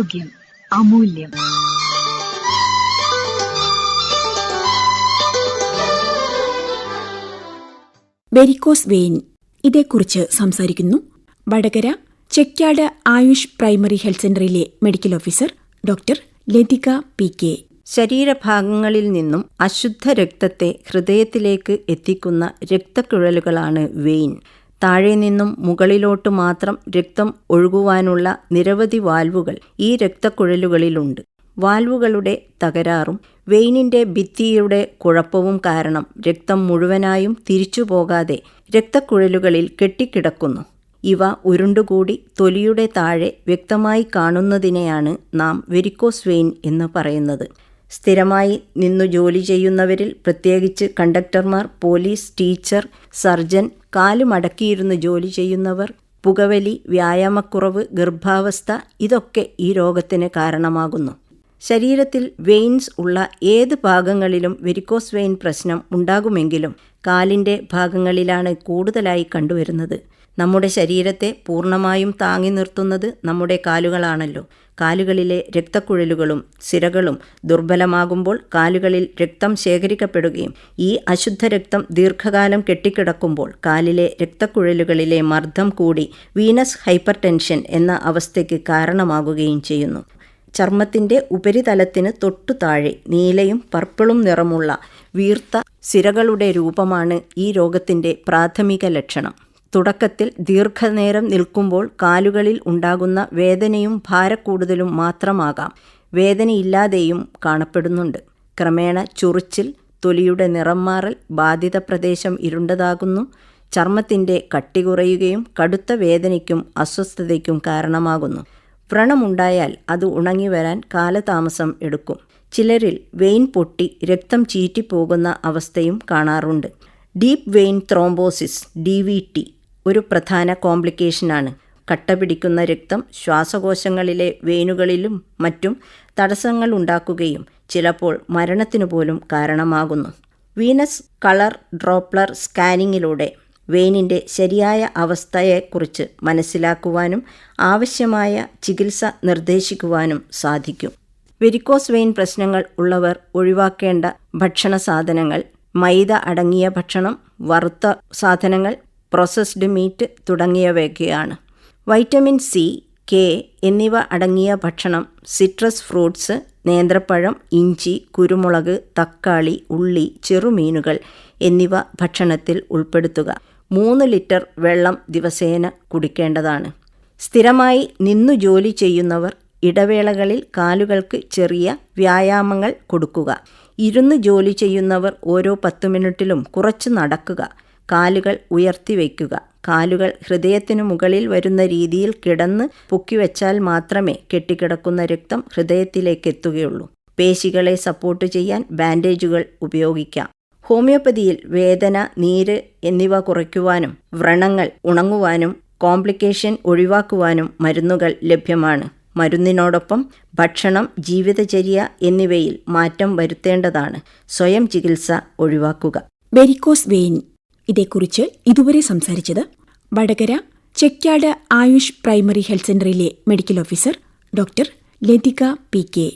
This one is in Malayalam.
ആരോഗ്യം അമൂല്യം. വെരിക്കോസ് വെയിൻ ഇതേക്കുറിച്ച് സംസാരിക്കുന്നു വടകര ചെക്യാട് ആയുഷ് പ്രൈമറി ഹെൽത്ത് സെന്ററിലെ medical officer doctor Lathika P. ശരീരഭാഗങ്ങളിൽ നിന്നും അശുദ്ധ രക്തത്തെ ഹൃദയത്തിലേക്ക് എത്തിക്കുന്ന രക്തക്കുഴലുകളാണ് വെയിൻ. താഴെ നിന്നും മുകളിലോട്ട് മാത്രം രക്തം ഒഴുകുവാനുള്ള നിരവധി വാൽവുകൾ ഈ രക്തക്കുഴലുകളിലുണ്ട്. വാൽവുകളുടെ തകരാറും വെയിനിന്റെ ഭിത്തിയുടെ കുഴപ്പവും കാരണം രക്തം മുഴുവനായും തിരിച്ചു പോകാതെ രക്തക്കുഴലുകളിൽ കെട്ടിക്കിടക്കുന്നു. ഇവ ഉരുണ്ടുകൂടി തൊലിയുടെ താഴെ വ്യക്തമായി കാണുന്നതിനെയാണ് നാം വെരിക്കോസ് വെയിൻ എന്ന് പറയുന്നത്. സ്ഥിരമായി നിന്നു ജോലി ചെയ്യുന്നവരിൽ, പ്രത്യേകിച്ച് കണ്ടക്ടർമാർ, പോലീസ്, ടീച്ചർ, സർജൻ, കാല് മടക്കിയിരുന്ന് ജോലി ചെയ്യുന്നവർ, പുകവലി, വ്യായാമക്കുറവ്, ഗർഭാവസ്ഥ ഇതൊക്കെ ഈ രോഗത്തിന് കാരണമാകുന്നു. ശരീരത്തിൽ വെയിൻസ് ഉള്ള ഏത് ഭാഗങ്ങളിലും വെരിക്കോസ് വെയിൻ പ്രശ്നം ഉണ്ടാകുമെങ്കിലും കാലിൻ്റെ ഭാഗങ്ങളിലാണ് കൂടുതലായി കണ്ടുവരുന്നത്. നമ്മുടെ ശരീരത്തെ പൂർണ്ണമായും താങ്ങി നിർത്തുന്നത് നമ്മുടെ കാലുകളാണല്ലോ. കാലുകളിലെ രക്തക്കുഴലുകളും സിരകളും ദുർബലമാകുമ്പോൾ കാലുകളിൽ രക്തം ശേഖരിക്കപ്പെടുകയും ഈ അശുദ്ധ രക്തം ദീർഘകാലം കെട്ടിക്കിടക്കുമ്പോൾ കാലിലെ രക്തക്കുഴലുകളിലെ മർദ്ദം കൂടി വീനസ് ഹൈപ്പർടെൻഷൻ എന്ന അവസ്ഥയ്ക്ക് കാരണമാകുകയും ചെയ്യുന്നു. ചർമ്മത്തിൻ്റെ ഉപരിതലത്തിന് തൊട്ടു താഴെ നീലയും പർപ്പിളും നിറമുള്ള വീർത്ത സിരകളുടെ രൂപമാണ് ഈ രോഗത്തിൻ്റെ പ്രാഥമിക ലക്ഷണം. തുടക്കത്തിൽ ദീർഘനേരം നിൽക്കുമ്പോൾ കാലുകളിൽ ഉണ്ടാകുന്ന വേദനയും ഭാരക്കൂടുതലും മാത്രമാകാം. വേദനയില്ലാതെയും കാണപ്പെടുന്നുണ്ട്. ക്രമേണ ചൊറിച്ചിൽ, തൊലിയുടെ നിറം മാറൽ, ബാധിത പ്രദേശം ഇരുണ്ടതാകുന്നു. ചർമ്മത്തിൻ്റെ കട്ടി കുറയുകയും കടുത്ത വേദനയ്ക്കും അസ്വസ്ഥതയ്ക്കും കാരണമാകുന്നു. വ്രണമുണ്ടായാൽ അത് ഉണങ്ങി വരാൻ കാലതാമസം എടുക്കും. ചിലരിൽ വെയിൻ പൊട്ടി രക്തം ചീറ്റിപ്പോകുന്ന അവസ്ഥയും കാണാറുണ്ട്. ഡീപ്പ് വെയിൻ ത്രോംബോസിസ് (DVT) ഒരു പ്രധാന കോംപ്ലിക്കേഷനാണ്. കട്ട പിടിക്കുന്ന രക്തം ശ്വാസകോശങ്ങളിലെ വെയിനുകളിലും മറ്റും തടസ്സങ്ങൾ ഉണ്ടാക്കുകയും ചിലപ്പോൾ മരണത്തിനു പോലും കാരണമാകുന്നു. വീനസ് കളർ ഡ്രോപ്ലർ സ്കാനിങ്ങിലൂടെ വെയിനിൻ്റെ ശരിയായ അവസ്ഥയെക്കുറിച്ച് മനസ്സിലാക്കുവാനും ആവശ്യമായ ചികിത്സ നിർദ്ദേശിക്കുവാനും സാധിക്കും. വെരിക്കോസ് വെയിൻ പ്രശ്നങ്ങൾ ഉള്ളവർ ഒഴിവാക്കേണ്ട ഭക്ഷണ സാധനങ്ങൾ: മൈദ അടങ്ങിയ ഭക്ഷണം, വറുത്ത സാധനങ്ങൾ, പ്രോസസ്ഡ് മീറ്റ് തുടങ്ങിയവയൊക്കെയാണ്. വൈറ്റമിൻ സി, കെ എന്നിവ അടങ്ങിയ ഭക്ഷണം, സിട്രസ് ഫ്രൂട്ട്സ്, നേന്ത്രപ്പഴം, ഇഞ്ചി, കുരുമുളക്, തക്കാളി, ഉള്ളി, ചെറുമീനുകൾ എന്നിവ ഭക്ഷണത്തിൽ ഉൾപ്പെടുത്തുക. 3 ലിറ്റർ വെള്ളം ദിവസേന കുടിക്കേണ്ടതാണ്. സ്ഥിരമായി നിന്നു ജോലി ചെയ്യുന്നവർ ഇടവേളകളിൽ കാലുകൾക്ക് ചെറിയ വ്യായാമങ്ങൾ കൊടുക്കുക. ഇരുന്ന് ജോലി ചെയ്യുന്നവർ ഓരോ 10 മിനിറ്റിലും കുറച്ച് നടക്കുക. കാലുകൾ ഉയർത്തി വയ്ക്കുക. കാലുകൾ ഹൃദയത്തിനു മുകളിൽ വരുന്ന രീതിയിൽ കിടന്ന് പൊക്കിവെച്ചാൽ മാത്രമേ കെട്ടിക്കിടക്കുന്ന രക്തം ഹൃദയത്തിലേക്ക് എത്തുകയുള്ളൂ. പേശികളെ സപ്പോർട്ട് ചെയ്യാൻ ബാൻഡേജുകൾ ഉപയോഗിക്കാം. ഹോമിയോപ്പതിയിൽ വേദന, നീര് എന്നിവ കുറയ്ക്കുവാനും വ്രണങ്ങൾ ഉണങ്ങുവാനും കോംപ്ലിക്കേഷൻ ഒഴിവാക്കുവാനും മരുന്നുകൾ ലഭ്യമാണ്. മരുന്നിനോടൊപ്പം ഭക്ഷണം, ജീവിതചര്യ എന്നിവയിൽ മാറ്റം വരുത്തേണ്ടതാണ്. സ്വയം ചികിത്സ ഒഴിവാക്കുക. വെരിക്കോസ് വെയിൻ ഇതേക്കുറിച്ച് ഇതുവരെ സംസാരിച്ചത് വടകര ചെക്യാട് ആയുഷ് പ്രൈമറി ഹെൽത്ത് സെന്ററിലെ medical officer doctor Lathika P K.